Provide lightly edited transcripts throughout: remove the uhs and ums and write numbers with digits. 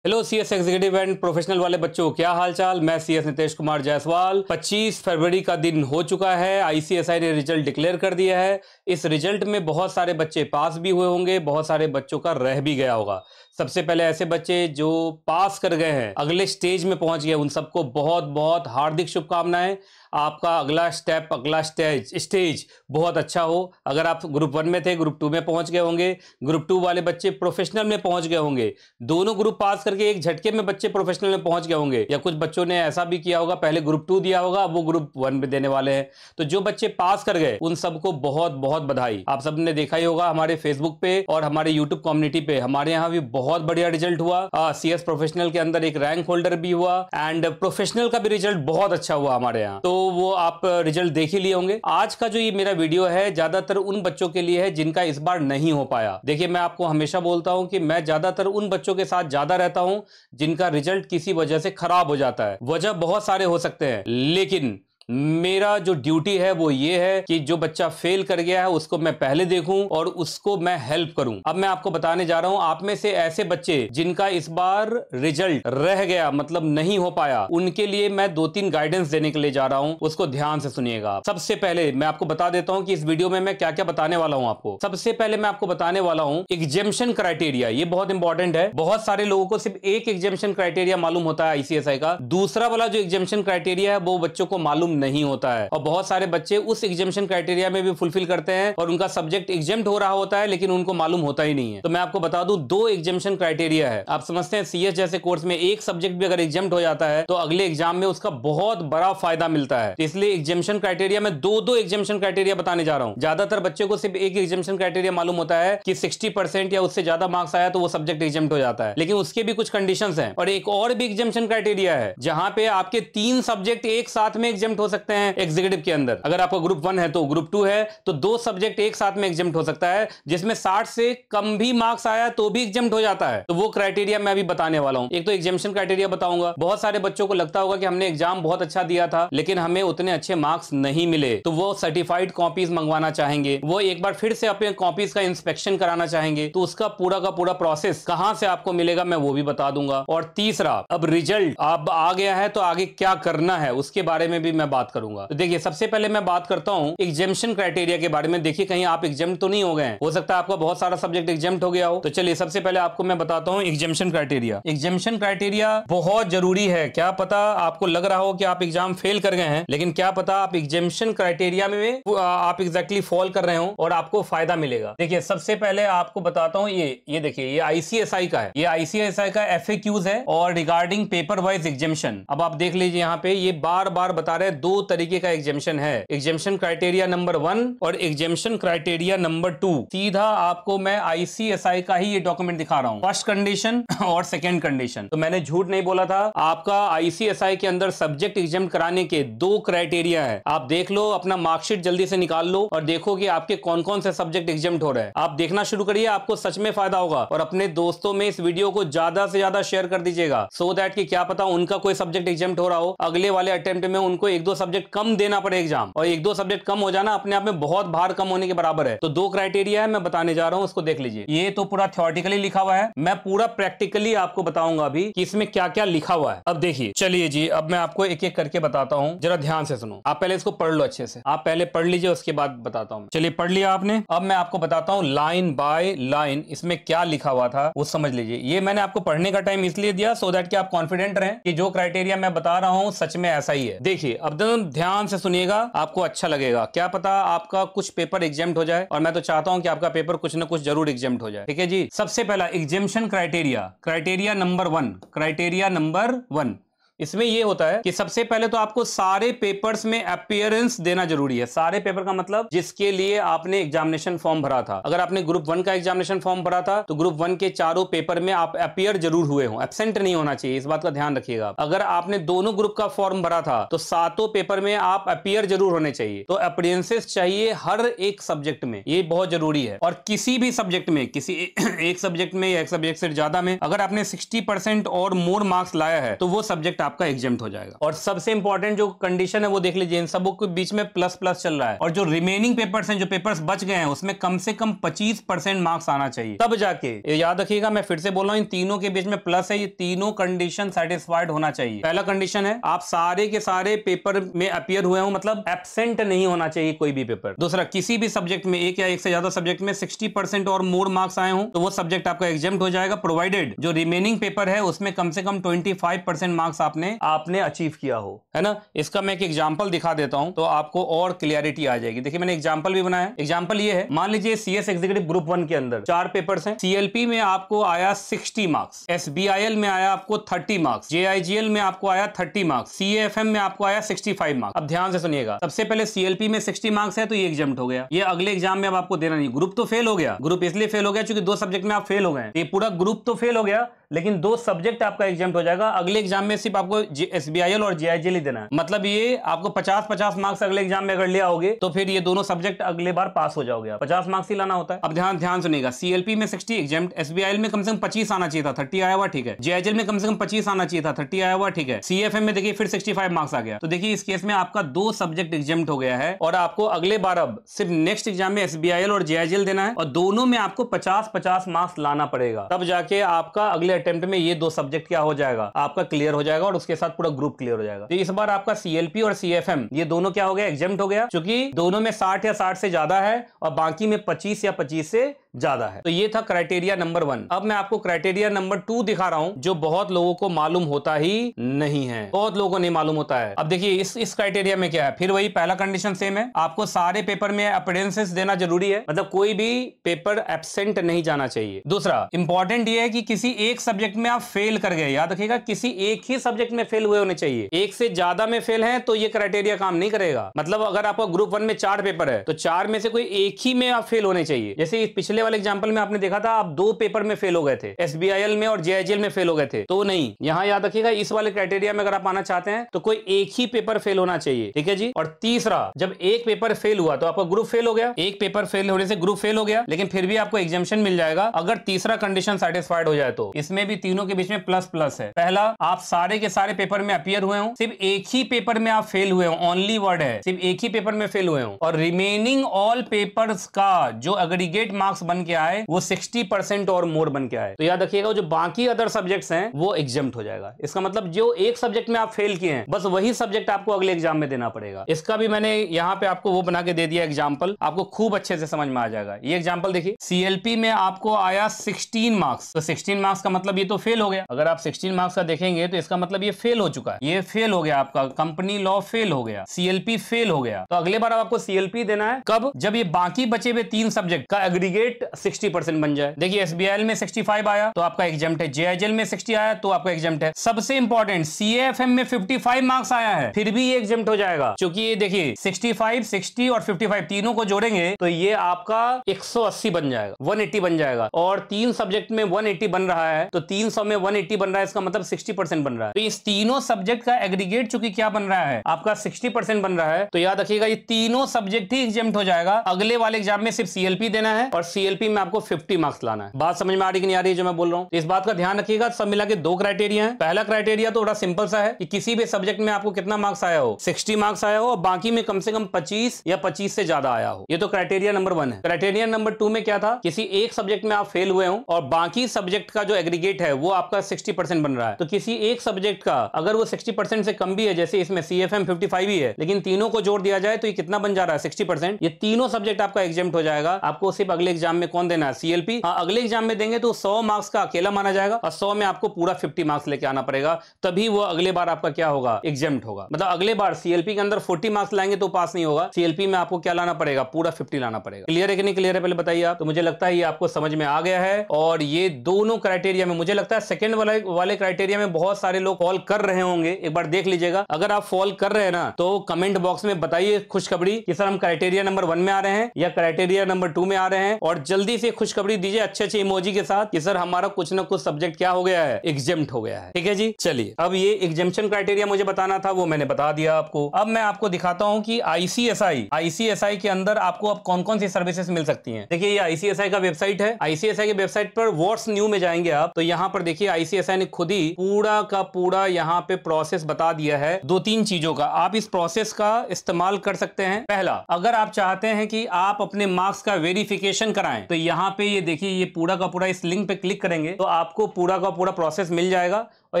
Hello CS executive and professional वाले बच्चों, क्या हाल चाल। मैं सीएस नितेश कुमार जायसवाल। 25 फरवरी का दिन हो चुका है। आईसीएसआई ने रिजल्ट डिक्लेयर कर दिया है। इस रिजल्ट में बहुत सारे बच्चे पास भी हुए होंगे, बहुत सारे बच्चों का रह भी गया होगा। सबसे पहले ऐसे बच्चे जो पास कर गए हैं, अगले स्टेज में पहुंच गए, उन सबको बहुत बहुत हार्दिक शुभकामनाएं। आपका अगला स्टेप, अगला स्टेज बहुत अच्छा हो। अगर आप ग्रुप 1 में थे, ग्रुप 2 में पहुंच गए होंगे। ग्रुप 2 वाले बच्चे प्रोफेशनल में पहुंच गए होंगे। दोनों ग्रुप पास करके एक झटके में बच्चे प्रोफेशनल में पहुंच गए होंगे। या कुछ बच्चों ने ऐसा भी किया होगा, पहले ग्रुप 2 दिया होगा, अब वो ग्रुप 1 में देने वाले हैं। तो जो बच्चे पास कर गए उन सबको बहुत बहुत बधाई। आप सबने देखा ही होगा हमारे फेसबुक पे और हमारे यूट्यूब कम्युनिटी पे, हमारे यहाँ भी बहुत बढ़िया रिजल्ट हुआ। सीएस प्रोफेशनल के अंदर एक रैंक होल्डर भी हुआ एंड प्रोफेशनल का भी रिजल्ट बहुत अच्छा हुआ हमारे यहाँ। तो वो आप रिजल्ट देख ही लिए होंगे। आज का जो ये मेरा वीडियो है ज्यादातर उन बच्चों के लिए है जिनका इस बार नहीं हो पाया। देखिए, मैं आपको हमेशा बोलता हूं कि मैं ज्यादातर उन बच्चों के साथ ज्यादा रहता हूं जिनका रिजल्ट किसी वजह से खराब हो जाता है। वजह बहुत सारे हो सकते हैं, लेकिन मेरा जो ड्यूटी है वो ये है कि जो बच्चा फेल कर गया है उसको मैं पहले देखूं और उसको मैं हेल्प करूं। अब मैं आपको बताने जा रहा हूं, आप में से ऐसे बच्चे जिनका इस बार रिजल्ट रह गया, मतलब नहीं हो पाया, उनके लिए मैं 2-3 गाइडेंस देने के लिए जा रहा हूं। उसको ध्यान से सुनिएगा। सबसे पहले मैं आपको बता देता हूं कि इस वीडियो में मैं क्या क्या बताने वाला हूं आपको। सबसे पहले मैं आपको बताने वाला हूं एग्जेम्पशन क्राइटेरिया। ये बहुत इंपॉर्टेंट है। बहुत सारे लोगों को सिर्फ एक एग्जेम्पशन क्राइटेरिया मालूम होता है आईसीएसआई का। दूसरा वाला जो एग्जेम्पशन क्राइटेरिया है वो बच्चों को मालूम नहीं होता है, और बहुत सारे बच्चे उस एग्जेम्पशन क्राइटेरिया में भी फुलफिल करते हैं और उनका सब्जेक्ट एग्जेम्प्ट हो रहा होता है, लेकिन उनको मालूम होता ही नहीं है। तो मैं आपको बता दूं, 2 एग्जेम्पशन क्राइटेरिया है। आप समझते हैं सीएस जैसे कोर्स में एक सब्जेक्ट भी अगर एग्जेम्प्ट हो जाता है तो अगले एग्जाम में उसका बहुत बड़ा फायदा मिलता है। इसलिए एग्जेम्पशन क्राइटेरिया में 2-2 एग्जेम्पशन क्राइटेरिया बताने जा रहा हूं। ज्यादातर बच्चों को सिर्फ एक एग्जेम्पशन क्राइटेरिया मालूम होता है कि 60% या उससे ज्यादा मार्क्स आया तो वो सब्जेक्ट एग्जेम्प्ट हो जाता है, लेकिन उसके भी कुछ कंडीशंस हैं। और एक और भी एग्जेम्पशन क्राइटेरिया है जहां पे आपके 3 सब्जेक्ट एक साथ में एग्जेम्प्ट हो सकते हैं एग्जीक्यूटिव के अंदर। अगर आपका ग्रुप 1 है तो ग्रुप 2 है तो 2 सब्जेक्ट एक साथ में एग्जेम्प्ट हो सकता है, जिसमें 60 से कम भी मार्क्स आया तो भी एग्जेम्प्ट हो जाता है। तो वो क्राइटेरिया मैं अभी बताने वाला हूं। एक तो एग्जेम्पशन क्राइटेरिया बताऊंगा। बहुत सारे बच्चों को लगता होगा कि हमने एग्जाम बहुत अच्छा दिया था लेकिन हमें उतने अच्छे मार्क्स नहीं मिले, तो वो सर्टिफाइड कॉपीज मंगवाना चाहेंगे, वो एक बार फिर से अपने कॉपीज का इंस्पेक्शन कराना चाहेंगे। तो उसका पूरा का पूरा प्रोसेस कहां से आपको मिलेगा मैं वो भी बता दूंगा। और तीसरा, अब रिजल्ट अब आ गया है तो आगे क्या करना है उसके बारे में भी मैं बात करूंगा। तो देखिए, सबसे पहले मैं बात करता हूं एग्जेम्पशन क्राइटेरिया के बारे में। देखिए, कहीं आप एग्जेम्प्ट तो नहीं हो गए हैं, हो सकता है आपका बहुत सारा सब्जेक्ट एग्जेम्प्ट हो गया हो। तो चलिए, सबसे पहले आपको मैं बताता हूं एग्जेम्पशन क्राइटेरिया। एग्जेम्पशन क्राइटेरिया बहुत जरूरी है। क्या पता आपको लग रहा हो कि आप एग्जाम फेल कर गए हैं, लेकिन क्या पता आप एग्जेम्पशन क्राइटेरिया में आप एग्जैक्टली फॉल कर रहे हो और आपको फायदा मिलेगा। देखिए, सबसे पहले आपको बताता हूं, ये देखिए, ये आईसीएसआई का है। ये आईसीएसआई का एफएक्यूज है और रिगार्डिंग पेपर वाइज एग्जेम्पशन। अब आप देख लीजिए, यहाँ पे ये बार बार बता रहे हैं 2 तरीके का एग्जेम्पशन है, एग्जेम्पशन क्राइटेरिया नंबर 1 और एग्जेम्पशन क्राइटेरिया नंबर 2। सीधा आपको मैं आईसीएसआई का ही ये डॉक्यूमेंट दिखा रहा हूं, फर्स्ट कंडीशन और सेकंड कंडीशन। तो मैंने झूठ नहीं बोला था। आपका आईसीएसआई के अंदर सब्जेक्ट एग्जेम्प्ट कराने के 2 क्राइटेरिया है। आप देख लो, अपना मार्कशीट जल्दी से निकाल लो और देखो कि आपके कौन कौन से सब्जेक्ट एग्जेम्प्ट हो रहे हैं। आप देखना शुरू करिए, आपको सच में फायदा होगा। और अपने दोस्तों में इस वीडियो को ज्यादा से ज्यादा शेयर कर दीजिएगा, सो दैट कि क्या पता उनका कोई सब्जेक्ट एग्जेम्प्ट हो रहा हो, अगले वाले अटेम्प्ट में उनको 1-2 सब्जेक्ट कम देना पड़े एग्जाम। और 1-2 सब्जेक्ट कम हो जाना अपने आप में बहुत भार कम होने के बराबर है। तो 2 क्राइटेरिया है, मैं बताने जा रहा हूं, उसको देख लीजिए। ये तो पूरा थ्योरेटिकली लिखा हुआ है, मैं पूरा प्रैक्टिकली आपको बताऊंगा अभी कि इसमें क्या क्या लिखा हुआ है। अब देखिए, चलिए जी, अब मैं आपको एक एक करके बताता हूं, जरा ध्यान से सुनो। आप पहले इसको पढ़ लो अच्छे से, आप पहले पढ़ लीजिए, उसके बाद बताता हूं। चलिए, पढ़ लिया आपने। अब मैं आपको बताता हूं लाइन बाय लाइन इसमें क्या लिखा हुआ था वो समझ लीजिए। ये मैंने आपको पढ़ने का टाइम इसलिए दिया सो दैट कि आप कॉन्फिडेंट रहें कि जो क्राइटेरिया मैं बता रहा हूं सच में ऐसा ही है। देखिए, अब ध्यान से सुनिएगा, आपको अच्छा लगेगा। क्या पता आपका कुछ पेपर एग्जेम्प्ट हो जाए, और मैं तो चाहता हूं कि आपका पेपर कुछ ना कुछ जरूर एग्जेम्प्ट हो जाए। ठीक है जी। सबसे पहला exemption criteria, criteria number 1, criteria number 1। इसमें यह होता है कि सबसे पहले तो आपको सारे पेपर्स में अपीयरेंस देना जरूरी है। सारे पेपर का मतलब जिसके लिए आपने एग्जामिनेशन फॉर्म भरा था। अगर आपने ग्रुप 1 का एग्जामिनेशन फॉर्म भरा था तो ग्रुप 1 के चारों पेपर में आप अपीयर जरूर हुए हो, एब्सेंट नहीं होना चाहिए, इस बात का ध्यान रखिएगा। अगर आपने दोनों ग्रुप का फॉर्म भरा था तो 7 पेपर में आप अपीयर जरूर होने चाहिए। तो अपीयरेंसेस चाहिए हर एक सब्जेक्ट में, ये बहुत जरूरी है। और किसी भी सब्जेक्ट में, किसी एक सब्जेक्ट में या एक सब्जेक्ट से ज्यादा में अगर आपने 60% और मोर मार्क्स लाया है तो वो सब्जेक्ट आपका एग्जेम्प्ट हो जाएगा। और सबसे इंपॉर्टेंट जो कंडीशन है वो देख लीजिए, इन सबों के बीच में प्लस प्लस चल रहा है, और जो रिमेनिंग पेपर्स हैं, जो पेपर्स बच गए हैं, उसमें कम से कम 25% मार्क्स आना चाहिए, तब जाके, ये याद रखिएगा, मैं फिर से बोल रहा हूं, इन तीनों के बीच में प्लस है, ये तीनों कंडीशन सेटिस्फाइड होना चाहिए। पहला कंडीशन है आप सारे के सारे पेपर में अपीयर हुए हो, मतलब एब्सेंट नहीं होना चाहिए कोई भी पेपर। दूसरा, किसी भी सब्जेक्ट में, एक या एक से ज्यादा सब्जेक्ट में 60% और मोर मार्क्स आए हो तो वो सब्जेक्ट आपका एग्जेम्प्ट हो जाएगा, प्रोवाइडेड जो रिमेनिंग पेपर है उसमें कम से कम 25% मार्क्स आपने अचीव किया हो, है ना। इसका मैं एक एग्जांपल दिखा देता हूं तो आपको और क्लियरिटी आ जाएगी। देखिए मैंने एग्जांपल भी बनाया। एग्जांपल ये है, मान लीजिए सीएस एग्जीक्यूटिव ग्रुप 1 के अंदर 4 पेपर्स हैं। सीएलपी में आपको आया 60 मार्क्स, एसबीआईएल में आया आपको 30 मार्क्स, जेआईजीएल में आपको आया 30 मार्क्स, सीएफएम में आपको आया 65 मार्क्स। अब ध्यान से सुनिएगा, सबसे पहले सीएलपी में 60 मार्क्स है तो ये एग्जाम्प्ट हो गया, ये अगले एग्जाम में अब आपको देना नहीं। ग्रुप तो फेल हो गया, ग्रुप इसलिए फेल हो गया क्योंकि 2 सब्जेक्ट में आप फेल हो गए, ये पूरा ग्रुप तो फेल हो गया, लेकिन 2 सब्जेक्ट आपका एग्जाम्प्ट हो जाएगा। अगले एग्जाम में सिर्फ आपको एसबीआईएल और जेआईजीएल ही देना है, मतलब ये आपको 50-50 मार्क्स अगले एग्जाम में अगर ले आओगे तो फिर ये दोनों सब्जेक्ट अगले बार पास हो जाओगे, 50 मार्क्स ही लाना होता है। अब ध्यान सुनिएगा, सीएलपी में 60 एग्जाम्प्ट, एसबीआईएल में कम से कम 25 आना चाहिए था, 30 आया हुआ, ठीक है। जेआईजीएल में कम से कम 25 आना चाहिए था, 30 आया हुआ, ठीक है। सीएफएम में देखिए फिर 65 मार्क्स आ गया, तो देखिए इस केस में आपका 2 सब्जेक्ट एग्जाम्प्ट हो गया है, और आपको अगले बार अब सिर्फ नेक्स्ट एग्जाम में एसबीआईएल और जेआईजीएल देना है, और दोनों में आपको 50-50 मार्क्स लाना पड़ेगा, तब जाके आपका अगले अटेम्प्ट में ये 2 सब्जेक्ट क्या हो जाएगा, आपका क्लियर हो जाएगा, और उसके साथ पूरा ग्रुप क्लियर हो जाएगा। तो इस बार आपका सीएलपी और सीएफएम ये दोनों क्या हो गया, एग्जाम्प्ट हो गया, क्योंकि दोनों में 60 या 60 से ज्यादा है और बाकी में 25 या 25 से ज्यादा है। तो ये था क्राइटेरिया नंबर 1। अब मैं आपको क्राइटेरिया नंबर 2 दिखा रहा हूं, जो बहुत लोगों को मालूम होता ही नहीं है, बहुत लोगों को नहीं मालूम होता है। अब देखिए इस क्राइटेरिया में क्या है, फिर वही पहला कंडीशन सेम है, आपको सारे पेपर में अपीयरेंसेस देना जरूरी है, मतलब कोई भी पेपर एब्सेंट नहीं जाना चाहिए। दूसरा इंपॉर्टेंट ये है कि किसी एक सब्जेक्ट में आप फेल कर गए, याद रखिएगा, किसी एक ही सब्जेक्ट में फेल हुए होने चाहिए। एक से ज्यादा में फेल है तो ये क्राइटेरिया काम नहीं करेगा। मतलब अगर आपका ग्रुप 1 में 4 पेपर है तो 4 में से कोई एक ही में आप फेल होने चाहिए। जैसे पिछले वाले एग्जाम्पल में आपने देखा था, आप 2 पेपर में फेल हो गए थे, एसबीआईएल में और जेआईजीएल में फेल हो गए थे, तो नहीं, यहां याद रखिएगा इस वाले क्राइटेरिया में अगर आप आना चाहते हैं तो कोई एक ही पेपर फेल होना चाहिए, ठीक है जी। और तीसरा, जब एक पेपर फेल हुआ तो आपका ग्रुप फेल हो गया, एक पेपर फेल होने से ग्रुप फेल हो गया, लेकिन फिर भी आपको एग्जाम्शन मिल जाएगा अगर तीसरा कंडीशन सेटिस्फाइड हो जाए तो। इसमें भी तीनों के बीच में प्लस प्लस है। पहला, आप सारे के सारे पेपर में अपीयर हुए हो, सिर्फ एक ही पेपर में आप फेल हुए हो, ओनली वर्ड है, सिर्फ एक ही पेपर में फेल हुए हो, और रिमेनिंग ऑल पेपर्स का जो एग्रीगेट मार्क्स बन के आए वो 60% और मोर बन के आए, तो याद रखिएगा जो बाकी अदर सब्जेक्ट्स हैं वो एग्जाम्प्ट हो जाएगा। इसका मतलब जो एक सब्जेक्ट में आप फेल किए हैं बस वही सब्जेक्ट आपको अगले एग्जाम में देना पड़ेगा। इसका भी मैंने यहाँ पे आपको वो बना के दे दिया एग्जाम्पल, आपको खूब अच्छे से समझ में आ जाएगा। ये एग्जाम्पल देखिए, सीएलपी में आपको आया 16 मार्क्स, तो 16 मार्क्स का मतलब ये तो फेल हो गया। अगर आप 16 मार्क्स का देखेंगे तो इसका मतलब ये फेल हो चुका है, ये फेल हो गया, आपका कंपनी लॉ फेल हो गया, सीएलपी फेल हो गया। तो अगले बार आपको सीएलपी देना है कब, जब ये बाकी बचे हुए 3 सब्जेक्ट का एग्रीगेट 60% बन जाए। देखिए एसबीआईएल में 65 आया तो आपका एग्जाम्प्ट है, जेआईजीएल में 60 आया तो आपका एग्जाम्प्ट है। सबसे इंपॉर्टेंट, सीएफएम में 55 मार्क्स आया है, फिर भी ये एग्जाम्प्ट हो जाएगा, क्योंकि ये देखिए 65, 60 और 55 तीनों को जोड़ेंगे तो ये आपका 180 बन जाएगा, 180 बन जाएगा। और 3 सब्जेक्ट में 180 बन रहा है तो 300 में 180 बन रहा है, इसका मतलब 60% बन रहा है। तो इस तीनों सब्जेक्ट का एग्रीगेट चूंकि क्या बन रहा है, आपका 60% बन रहा है, तो याद रखिएगा ये तीनों सब्जेक्ट ही एग्जाम्प्ट हो जाएगा। अगले वाले एग्जाम में सिर्फ सीएलपी देना है और सीएलपी में आपको 50 मार्क्स लाना है। बात समझ में आ रही कि नहीं आ रही है जो मैं बोल रहा हूं? इस बात का ध्यान रखिएगा, सब मिला के 2 क्राइटेरिया है। पहला क्राइटेरिया तो बड़ा सिंपल सा है कि किसी भी सब्जेक्ट में आपको कितना मार्क्स आया हो, 60 मार्क्स आया हो, और बाकी में कम से कम 25 या 25 से ज्यादा आया हो। ये तो क्राइटेरिया नंबर 1 है। क्राइटेरिया नंबर 2 में क्या था, किसी एक सब्जेक्ट में आप फेल हुए हो और बाकी सब्जेक्ट का जो एग्रीगेट है वो आपका 60% बन रहा है। तो किसी एक सब्जेक्ट का अगर वो 60% से कम भी है, जैसे इसमें सीएफएम 55 ही है, लेकिन तीनों को जोड़ दिया जाए तो ये कितना बन जा रहा है, 60%। ये तीनों सब्जेक्ट आपका एग्जाम्प्ट हो जाएगा। आपको सिर्फ अगले एग्जाम में कौन देना है, सीएलपी। हाँ, अगले एग्जाम में देंगे तो 100 मार्क्स का अकेला माना जाएगा और 100 में आपको पूरा 50 मार्क्स लेके आना पड़ेगा, तभी वो अगले बार आपका क्या होगा, एग्जाम्प्ट होगा। मतलब अगले बार सीएलपी के अंदर 40 मार्क्स लाएंगे तो पास नहीं होगा, सीएलपी में आपको क्या लाना पड़ेगा, पूरा 50 लाना पड़ेगा। क्लियर है कि नहीं क्लियर है, पहले बताइए आप। तो मुझे लगता है ये आपको समझ में आ गया है। और ये दोनों क्राइटेरिया में मुझे लगता है सेकंड वाले क्राइटेरिया में बहुत सारे लोग फॉल कर रहे होंगे, एक बार देख लीजिएगा। अगर आप फॉल कर रहे हैं ना तो कमेंट बॉक्स में बताइए खुशखबरी कि सर हम क्राइटेरिया नंबर 1 में आ रहे हैं या क्राइटेरिया नंबर 2 में आ रहे हैं। और जल्दी से खुशखबरी दीजिए अच्छे अच्छे इमोजी के साथ कि सर हमारा कुछ ना कुछ सब्जेक्ट क्या हो गया है, एग्जेम्प्ट हो गया है। ठीक है जी, चलिए अब ये एग्जेम्पशन क्राइटेरिया मुझे बताना था, वो मैंने बता दिया आपको। अब मैं आपको दिखाता हूं कि आईसीएसआई के अंदर आपको अब कौन कौन सी सर्विसेज मिल सकती हैं। देखिए ये आईसीएसआई का वेबसाइट है। आईसीएसआई के वेबसाइट पर व्हाट्स न्यू में जाएंगे आप, तो यहां पर देखिए आईसीएसआई ने खुद ही पूरा का पूरा यहां पे प्रोसेस बता दिया है 2-3 चीजों का। आप इस प्रोसेस का इस्तेमाल कर सकते हैं। पहला, अगर आप चाहते हैं कि आप अपने मार्क्स का वेरिफिकेशन कराएं, तो यहां पे ये देखिए ये पूरा का पूरा इस लिंक पे क्लिक करेंगे तो आपको पूरा का पूरा प्रोसेस मिल जाएगा और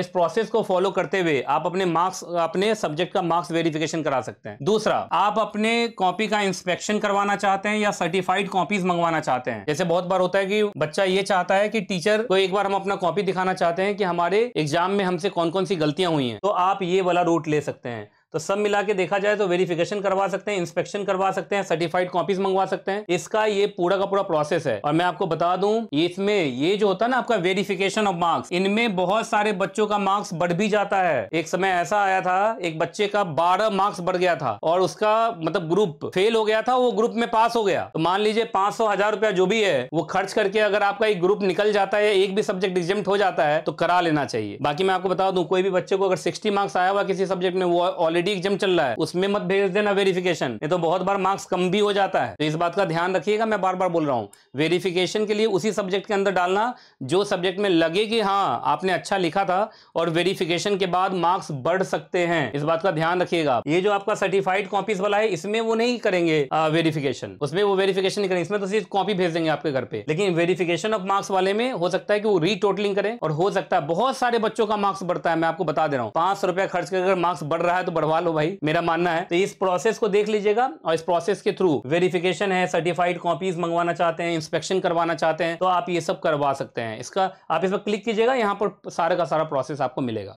इस प्रोसेस को फॉलो करते हुए आप अपने मार्क्स, अपने सब्जेक्ट का मार्क्स वेरिफिकेशन करा सकते हैं। दूसरा, आप अपने कॉपी का इंस्पेक्शन करवाना चाहते हैं या सर्टिफाइड कॉपीज मंगवाना चाहते हैं। जैसे बहुत बार होता है कि बच्चा ये चाहता है कि टीचर को एक बार हम अपना कॉपी दिखाना चाहते हैं कि हमारे एग्जाम में हमसे कौन कौन सी गलतियां हुई हैं, तो आप ये वाला रूट ले सकते हैं। तो सब मिला के देखा जाए तो वेरिफिकेशन करवा सकते हैं, इंस्पेक्शन करवा सकते हैं, सर्टिफाइड कॉपीज मंगवा सकते हैं। इसका ये पूरा का पूरा प्रोसेस है। और मैं आपको बता दूं, इसमें ये जो होता है ना आपका वेरिफिकेशन ऑफ मार्क्स, इनमें बहुत सारे बच्चों का मार्क्स बढ़ भी जाता है। एक समय ऐसा आया था, एक बच्चे का 12 मार्क्स बढ़ गया था और उसका मतलब ग्रुप फेल हो गया था, वो ग्रुप में पास हो गया। तो मान लीजिए 500-1000 रुपया जो भी है वो खर्च करके अगर आपका एक ग्रुप निकल जाता है, एक भी सब्जेक्ट एग्जेम्प्ट हो जाता है, तो करा लेना चाहिए। बाकी मैं आपको बता दूं, कोई भी बच्चे को अगर 60 मार्क्स आया हुआ किसी सब्जेक्ट में, वो ऑलरेडी एग्जाम चल रहा है, उसमें मत भेज देना वेरिफिकेशन, नहीं तो बहुत बार मार्क्स कम भी हो जाता है। तो इस बात का ध्यान रखिएगा, मैं बार बार बोल रहा हूं, वेरिफिकेशन के लिए उसी सब्जेक्ट के अंदर डालना जो सब्जेक्ट में लगे कि हाँ आपने अच्छा लिखा था और वेरिफिकेशन के बाद मार्क्स बढ़ सकते हैं। इस बात का ध्यान रखिएगा। ये जो आपका सर्टिफाइड कॉपीज वाला है, इसमें वो नहीं करेंगे वेरिफिकेशन, उसमें वो वेरिफिकेशन नहीं करेंगे, इसमें तो सिर्फ कॉपी भेज देंगे आपके घर पे। लेकिन वेरिफिकेशन ऑफ मार्क्स वाले में हो सकता है कि वो रीटोटलिंग करें और हो सकता है बहुत सारे बच्चों का मार्क्स बढ़ता है। मैं आपको बता दे रहा हूं, 500 रुपया खर्च करके अगर मार्क्स बढ़ रहा है तो बढ़वा लो भाई, मेरा मानना है। तो इस प्रोसेस को देख लीजिएगा और इस प्रोसेस के थ्रू वेरिफिकेशन है, सर्टिफाइड कॉपीज मंगवाना चाहते हैं, इंस्पेक्शन करवाना चाहते हैं, तो आप ये सब करवा सकते हैं। इसका आप इस पर क्लिक कीजिएगा, यहां पर सारा का सारा प्रोसेस आपको मिलेगा।